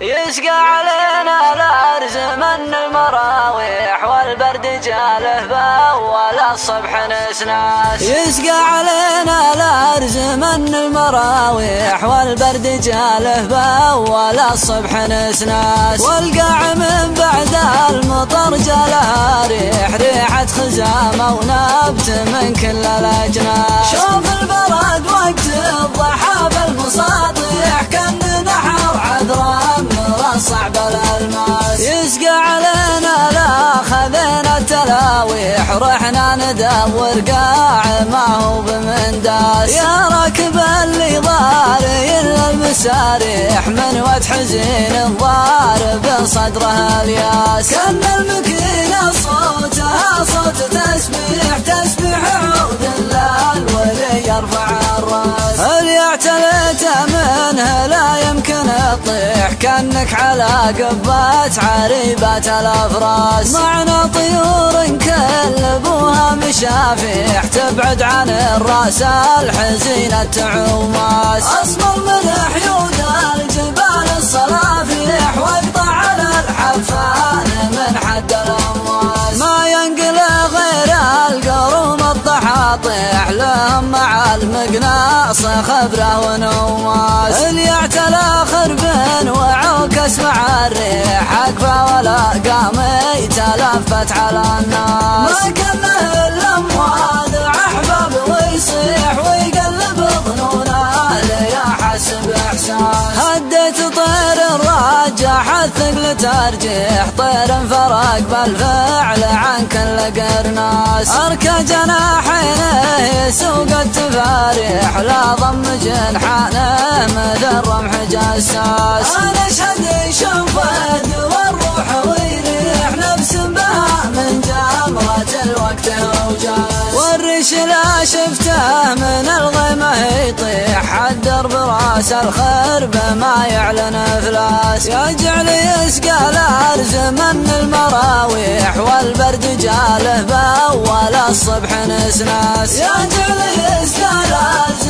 يسقى علينا الأرز من المراويح والبرد جاله بأول الصبح نسناس. يسقى علينا الأرز من المراويح والبرد جاله بأول الصبح نسناس. والقاع من بعد المطر جالها ريحة خزامة ونبت من كل الأجناس. شوف البرد وقت الضحى بالمصاطيح كان نحر عذراء من صعب الألماس. يسقى علينا لا خذينا التلاويح رحنا ندور قاع ما هو بمنداس. يا راكب اللي ضاري إلا المساريح من وقت حزين ضارب صدرها الياس. كان المكينة صوتها صوت تسبيح تسبيح عود الليل واللي يرفع الراس. اللي اعتليت منه لا يمكن تطيح كأنك على قبات عريبات الأفراس. معنا طيور كلبوها مشافيح تبعد عن الراس الحزينة تعوماس. أصمر من حيود الجبال الصلافيح واقطع على الحفان من حد الأمواس. ما ينقل غير القروم الضحاطيح لهم مع المقناص خبره ونواس. اللي اعتلى خرب وعوكس مع الريح أكفى ولا قام يتلفت على الناس. ما كمه الأموال أحباب ويصيح ويقلب ظنونه ليحسب إحساس. هديت طير الراجح الثقل ترجيح طير فرق بالفعل عن كل قرناس. أركى جناحينه يسوق التفاريح لا ضم جنحانه مثل رمح جساس. أنا أشهد يشوفد والروح ويريح نفس بها من جمرة الوقت وجاس. والريش لا شفته من الغيمة يطيح حدر براس الخرب ما يعلن افلاس. يجعل يسقى الارز من المراويح والبرد جاله باول الصبح نسناس. يجعل يسقى الارز